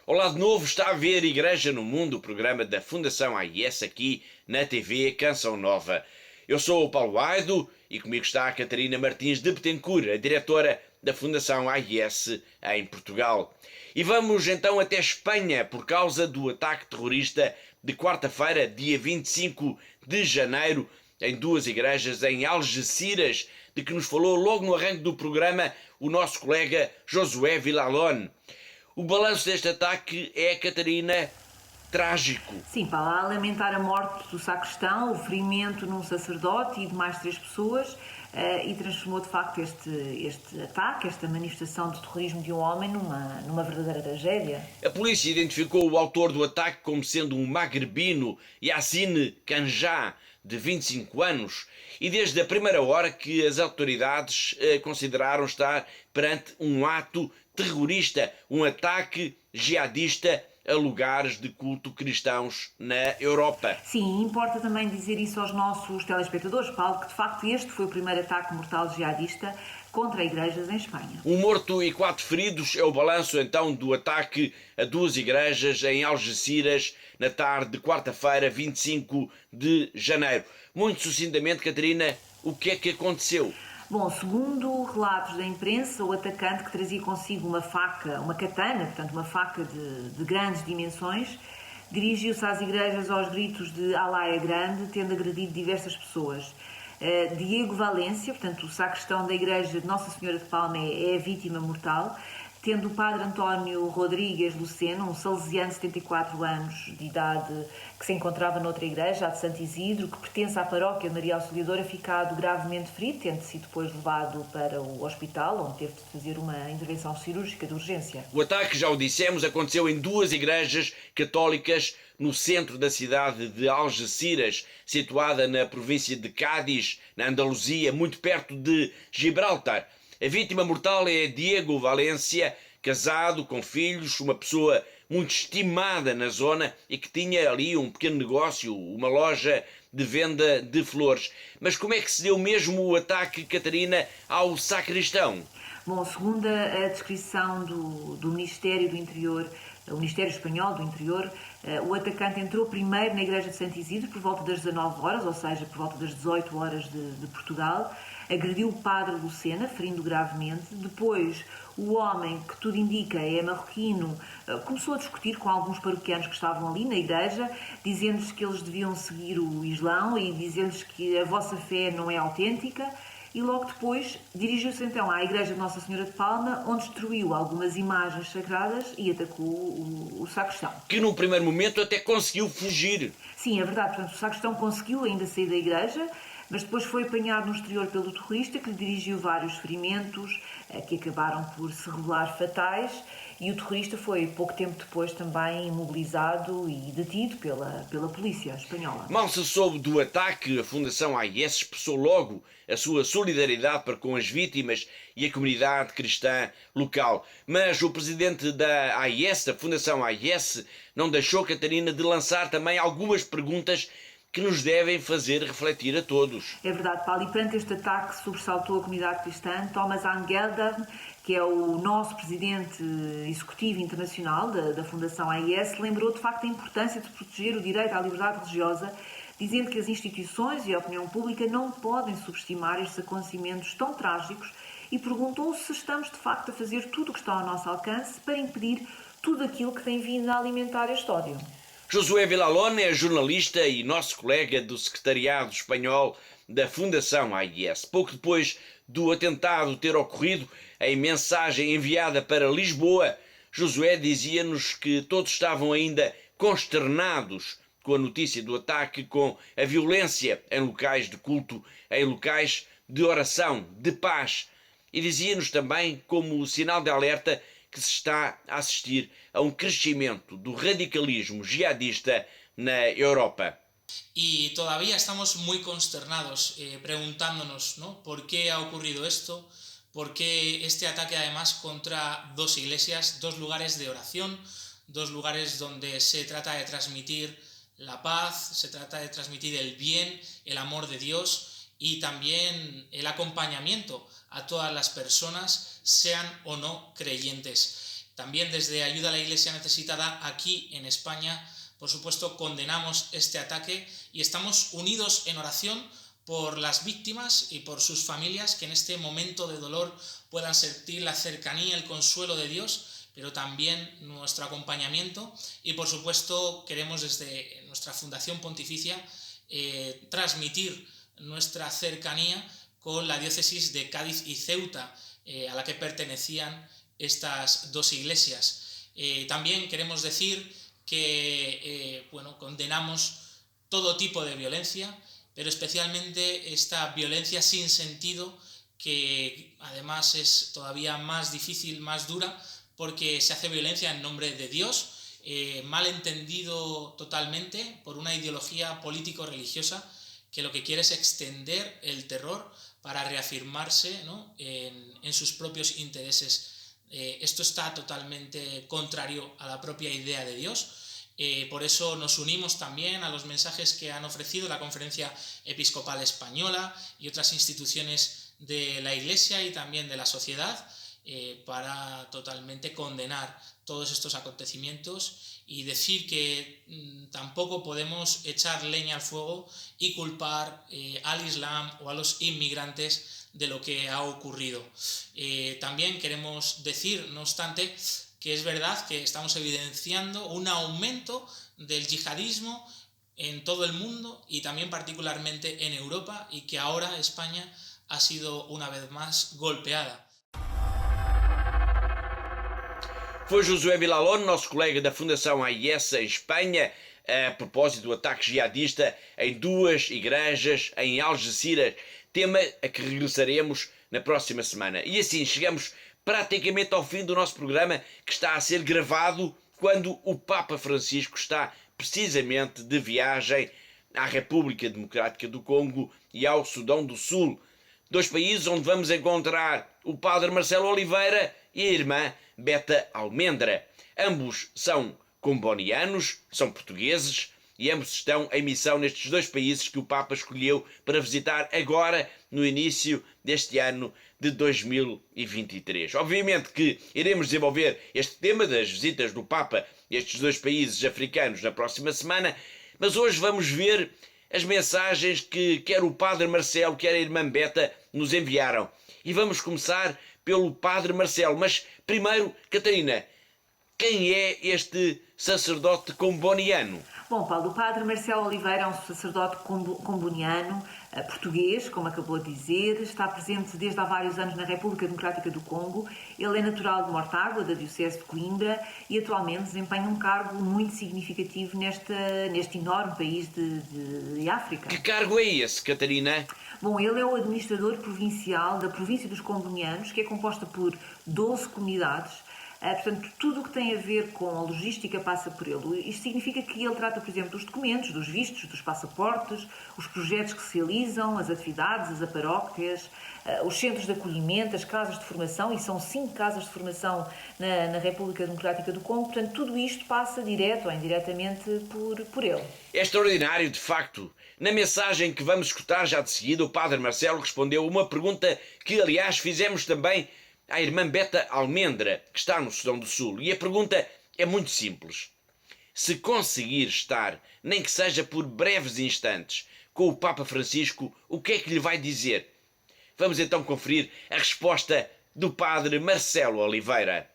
S1: Olá de novo, está a ver Igreja no Mundo, o programa da Fundação AIS aqui na TV Canção Nova. Eu sou o Paulo Aido e comigo está a Catarina Martins de Betancourt, a diretora da Fundação AIS em Portugal. E vamos então até Espanha por causa do ataque terrorista de quarta-feira, dia 25 de janeiro, em duas igrejas em Algeciras, de que nos falou logo no arranque do programa o nosso colega Josué Villalón. O balanço deste ataque é, Catarina, trágico.
S3: Sim, para a lamentar a morte do sacristão, o ferimento num sacerdote e de mais 3 pessoas, e transformou de facto este ataque, esta manifestação de terrorismo de um homem numa verdadeira tragédia.
S1: A polícia identificou o autor do ataque como sendo um magrebino, Yassine Canjá, de 25 anos, e desde a primeira hora que as autoridades consideraram estar perante um ato terrorista, um ataque jihadista a lugares de culto cristãos na Europa.
S3: Sim, importa também dizer isso aos nossos telespectadores, Paulo, que de facto este foi o primeiro ataque mortal jihadista contra igrejas em Espanha.
S1: Um morto e 4 feridos é o balanço então do ataque a 2 igrejas em Algeciras na tarde de quarta-feira, 25 de janeiro. Muito sucintamente, Catarina, o que é que aconteceu?
S3: Bom, segundo relatos da imprensa, o atacante, que trazia consigo uma faca, uma katana, portanto uma faca de grandes dimensões, dirigiu-se às igrejas aos gritos de Alá é grande, tendo agredido diversas pessoas. Diego Valência, portanto o sacristão da igreja de Nossa Senhora de Palma, é a vítima mortal, tendo o padre António Rodrigues Luceno, um salesiano de 74 anos de idade, que se encontrava noutra igreja, a de Santo Isidro, que pertence à paróquia de Maria Auxiliadora, ficado gravemente ferido, tendo sido depois levado para o hospital, onde teve de fazer uma intervenção cirúrgica de urgência.
S1: O ataque, já o dissemos, aconteceu em 2 igrejas católicas no centro da cidade de Algeciras, situada na província de Cádiz, na Andaluzia, muito perto de Gibraltar. A vítima mortal é Diego Valência, casado, com filhos, uma pessoa muito estimada na zona e que tinha ali um pequeno negócio, uma loja de venda de flores. Mas como é que se deu mesmo o ataque, Catarina, ao sacristão?
S3: Bom, segundo a descrição do Ministério do Interior, o Ministério Espanhol do Interior, o atacante entrou primeiro na igreja de Santo Isidro por volta das 19 horas, ou seja, por volta das 18 horas de Portugal, agrediu o padre Lucena, ferindo gravemente. Depois, o homem, que tudo indica é marroquino, começou a discutir com alguns paroquianos que estavam ali na igreja, dizendo-lhes que eles deviam seguir o Islão e dizendo-lhes que a vossa fé não é autêntica. E logo depois dirigiu-se então à igreja de Nossa Senhora de Palma, onde destruiu algumas imagens sagradas e atacou o sacristão.
S1: Que num primeiro momento até conseguiu fugir.
S3: Sim, é verdade. Portanto, o sacristão conseguiu ainda sair da igreja, mas depois foi apanhado no exterior pelo terrorista, que lhe dirigiu vários ferimentos que acabaram por se revelar fatais, e o terrorista foi pouco tempo depois também imobilizado e detido pela polícia espanhola.
S1: Mal se soube do ataque, a Fundação AIS expressou logo a sua solidariedade para com as vítimas e a comunidade cristã local. Mas o presidente da AIS, da Fundação AIS, não deixou, Catarina, de lançar também algumas perguntas que nos devem fazer refletir a todos.
S3: É verdade, Paulo, e perante este ataque que sobressaltou a comunidade cristã, Thomas Angeldern, que é o nosso presidente executivo internacional da Fundação AIS, lembrou de facto a importância de proteger o direito à liberdade religiosa, dizendo que as instituições e a opinião pública não podem subestimar estes acontecimentos tão trágicos, e perguntou se estamos de facto a fazer tudo o que está ao nosso alcance para impedir tudo aquilo que tem vindo a alimentar este ódio.
S1: Josué Villalón é jornalista e nosso colega do secretariado espanhol da Fundação AIS. Pouco depois do atentado ter ocorrido, em mensagem enviada para Lisboa, Josué dizia-nos que todos estavam ainda consternados com a notícia do ataque, com a violência em locais de culto, em locais de oração, de paz. E dizia-nos também, como sinal de alerta, que se está a assistir a um crescimento do radicalismo jihadista na Europa.
S2: Y todavía estamos muy consternados preguntándonos, ¿no?, por qué ha ocurrido esto, por qué este ataque además contra dos iglesias, dos lugares de oración, dos lugares donde se trata de transmitir la paz, se trata de transmitir el bien, el amor de Dios y también el acompañamiento a todas las personas, sean o no creyentes. También desde Ayuda a la Iglesia Necesitada aquí en España, por supuesto, condenamos este ataque y estamos unidos en oración por las víctimas y por sus familias que en este momento de dolor puedan sentir la cercanía, el consuelo de Dios, pero también nuestro acompañamiento y por supuesto queremos desde nuestra Fundación Pontificia transmitir nuestra cercanía con la diócesis de Cádiz y Ceuta, a la que pertenecían estas dos iglesias. También queremos decir que condenamos todo tipo de violencia, pero especialmente esta violencia sin sentido, que además es todavía más difícil, más dura, porque se hace violencia en nombre de Dios, mal entendido totalmente por una ideología político-religiosa que lo que quiere es extender el terror para reafirmarse, ¿no?, en sus propios intereses. Esto está totalmente contrario a la propia idea de Dios. Por eso nos unimos también a los mensajes que han ofrecido la Conferencia Episcopal Española y otras instituciones de la Iglesia y también de la sociedad para totalmente condenar todos estos acontecimientos y decir que tampoco podemos echar leña al fuego y culpar al Islam o a los inmigrantes de lo que ha ocurrido. También queremos decir, no obstante, que es verdad que estamos evidenciando un aumento del yihadismo en todo el mundo y también particularmente en Europa, y que ahora España ha sido una vez más golpeada.
S1: Foi Josué Villalón, nosso colega da Fundação AIS em Espanha, a propósito do ataque jihadista em duas igrejas em Algeciras, tema a que regressaremos na próxima semana. E assim chegamos praticamente ao fim do nosso programa, que está a ser gravado quando o Papa Francisco está precisamente de viagem à República Democrática do Congo e ao Sudão do Sul, dois países onde vamos encontrar o Padre Marcelo Oliveira e a irmã Beta Almendra. Ambos são combonianos, são portugueses, e ambos estão em missão nestes dois países que o Papa escolheu para visitar agora, no início deste ano de 2023. Obviamente que iremos desenvolver este tema das visitas do Papa a estes dois países africanos na próxima semana, mas hoje vamos ver as mensagens que quer o Padre Marcelo, quer a irmã Beta nos enviaram. E vamos começar pelo Padre Marcelo. Mas primeiro, Catarina, quem é este sacerdote comboniano?
S3: Bom, Paulo, o Padre Marcelo Oliveira é um sacerdote comboniano, português, como acabou de dizer, está presente desde há vários anos na República Democrática do Congo. Ele é natural de Mortágua, da Diocese de Coimbra, e atualmente desempenha um cargo muito significativo neste enorme país de África.
S1: Que cargo é esse, Catarina?
S3: Bom, ele é o administrador provincial da província dos Combonianos, que é composta por 12 comunidades. Portanto, tudo o que tem a ver com a logística passa por ele. Isto significa que ele trata, por exemplo, dos documentos, dos vistos, dos passaportes, os projetos que se realizam, as atividades, as paróquias, os centros de acolhimento, as casas de formação, e são 5 casas de formação na República Democrática do Congo. Portanto, tudo isto passa direto ou indiretamente por ele.
S1: É extraordinário, de facto. Na mensagem que vamos escutar já de seguida, o Padre Marcelo respondeu uma pergunta que, aliás, fizemos também à irmã Beta Almendra, que está no Sudão do Sul. E a pergunta é muito simples. Se conseguir estar, nem que seja por breves instantes, com o Papa Francisco, o que é que lhe vai dizer? Vamos então conferir a resposta do Padre Marcelo Oliveira.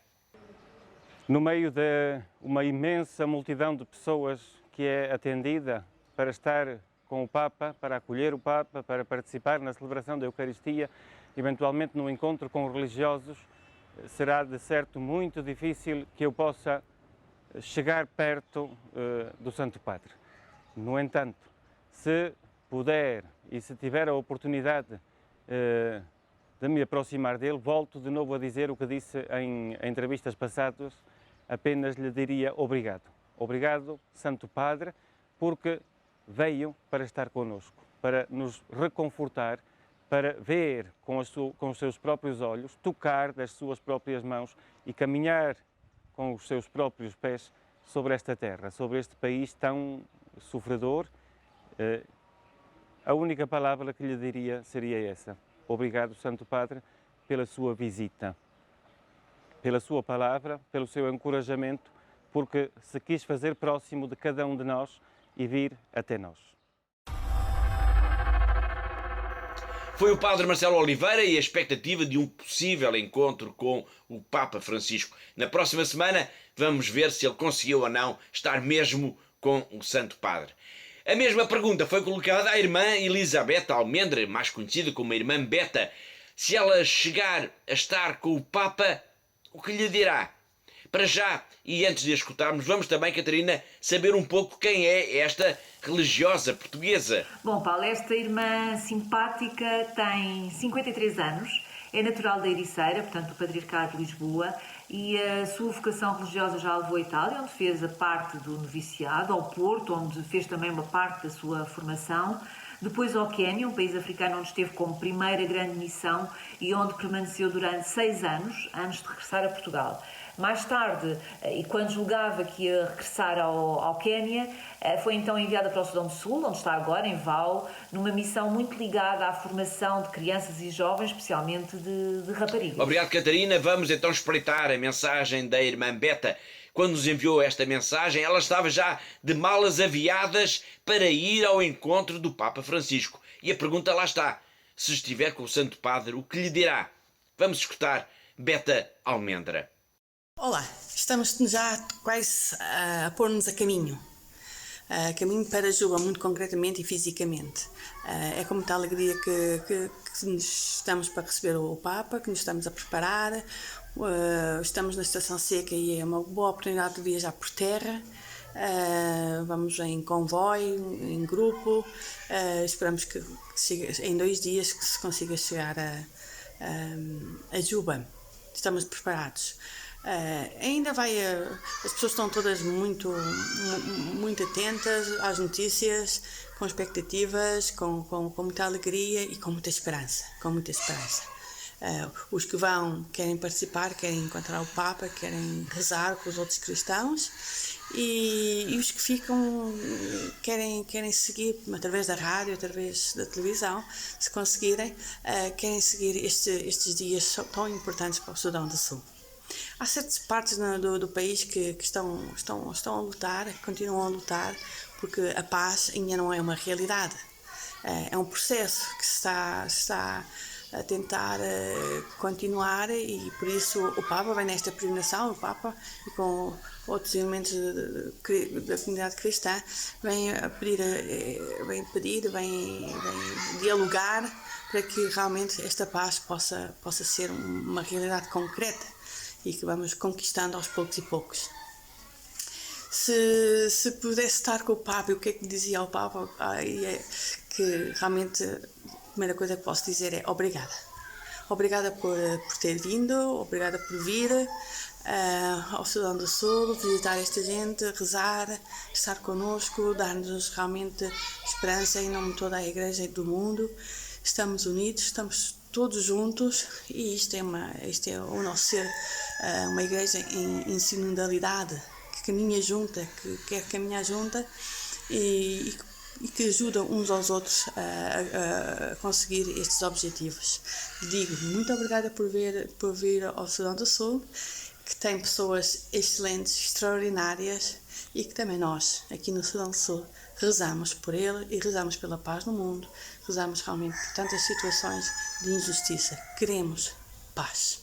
S17: No meio de uma imensa multidão de pessoas que é atendida para estar com o Papa, para acolher o Papa, para participar na celebração da Eucaristia, eventualmente no encontro com religiosos, será de certo muito difícil que eu possa chegar perto do Santo Padre. No entanto, se puder e se tiver a oportunidade de me aproximar dele, volto de novo a dizer o que disse em entrevistas passadas, apenas lhe diria obrigado. Obrigado, Santo Padre, porque veio para estar connosco, para nos reconfortar, para ver com os seus próprios olhos, tocar das suas próprias mãos e caminhar com os seus próprios pés sobre esta terra, sobre este país tão sofredor. A única palavra que lhe diria seria essa. Obrigado, Santo Padre, pela sua visita, pela sua palavra, pelo seu encorajamento, porque se quis fazer próximo de cada um de nós e vir até nós.
S1: Foi o Padre Marcelo Oliveira e a expectativa de um possível encontro com o Papa Francisco. Na próxima semana vamos ver se ele conseguiu ou não estar mesmo com o Santo Padre. A mesma pergunta foi colocada à irmã Elizabeth Almendra, mais conhecida como a irmã Beta. Se ela chegar a estar com o Papa, o que lhe dirá? Para já, e antes de a escutarmos, vamos também, Catarina, saber um pouco quem é esta religiosa portuguesa.
S3: Bom, Paulo, esta irmã simpática tem 53 anos, é natural da Ericeira, portanto do Patriarcado de Lisboa, e a sua vocação religiosa já a levou à Itália, onde fez a parte do noviciado, ao Porto, onde fez também uma parte da sua formação, depois ao Quênia, um país africano onde esteve como primeira grande missão e onde permaneceu durante 6 anos, antes de regressar a Portugal. Mais tarde, e quando julgava que ia regressar ao Quênia, foi então enviada para o Sudão do Sul, onde está agora, em Vau, numa missão muito ligada à formação de crianças e jovens, especialmente de raparigas.
S1: Obrigado, Catarina. Vamos então espreitar a mensagem da irmã Beta. Quando nos enviou esta mensagem, ela estava já de malas aviadas para ir ao encontro do Papa Francisco. E a pergunta lá está. Se estiver com o Santo Padre, o que lhe dirá? Vamos escutar Beta Almendra.
S18: Olá, estamos já quase a pôr-nos a caminho para Juba, muito concretamente e fisicamente. É com muita alegria que nos estamos para receber o Papa, que nos estamos a preparar. Estamos na Estação Seca e é uma boa oportunidade de viajar por terra. Vamos em convoio, em grupo. Esperamos que em 2 dias que se consiga chegar a Juba. Estamos preparados. Ainda as pessoas estão todas muito atentas às notícias, com expectativas, com muita alegria e com muita esperança. Os que vão querem participar, querem encontrar o Papa, querem rezar com os outros cristãos e os que ficam querem seguir através da rádio, através da televisão, se conseguirem, querem seguir estes dias tão importantes para o Sudão do Sul. Há certas partes do país que estão a lutar, continuam a lutar, porque a paz ainda não é uma realidade. É um processo que se está a tentar continuar e por isso o Papa vem nesta peregrinação, o Papa e com outros elementos da comunidade cristã vem dialogar para que realmente esta paz possa ser uma realidade concreta e que vamos conquistando aos poucos e poucos. Se pudesse estar com o Papa, o que é que dizia ao Papa? Que realmente a primeira coisa que posso dizer é obrigada. Obrigada por ter vindo, obrigada por vir ao Sudão do Sul, visitar esta gente, rezar, estar connosco, dar-nos realmente esperança em nome de toda a Igreja e do mundo. Estamos unidos, estamos todos juntos e isto é o nosso ser, uma igreja em sinodalidade, que caminha junta, que quer caminhar junta e que ajuda uns aos outros a conseguir estes objetivos. Digo muito obrigada por vir ao Sudão do Sul, que tem pessoas excelentes, extraordinárias e que também nós, aqui no Sudão do Sul, rezamos por ele e rezamos pela paz no mundo, rezamos realmente por tantas situações de injustiça. Queremos paz.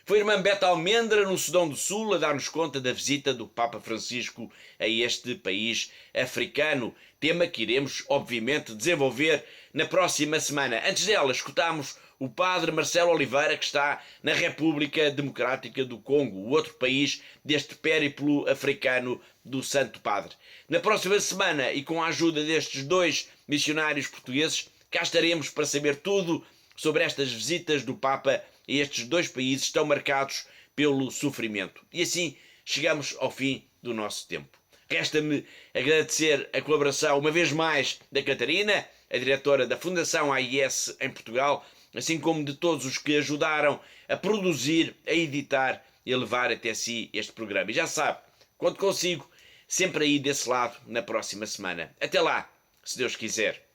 S1: Foi a irmã Beta Almendra, no Sudão do Sul, a dar-nos conta da visita do Papa Francisco a este país africano. Tema que iremos, obviamente, desenvolver na próxima semana. Antes dela, escutámos o padre Marcelo Oliveira, que está na República Democrática do Congo, o outro país deste périplo africano do Santo Padre. Na próxima semana, e com a ajuda destes dois missionários portugueses, cá estaremos para saber tudo sobre estas visitas do Papa a estes dois países tão marcados pelo sofrimento. E assim chegamos ao fim do nosso tempo. Resta-me agradecer a colaboração, uma vez mais, da Catarina, a diretora da Fundação AIS em Portugal, assim como de todos os que ajudaram a produzir, a editar e a levar até si este programa. E já sabe, quando consigo, sempre aí desse lado na próxima semana. Até lá, se Deus quiser.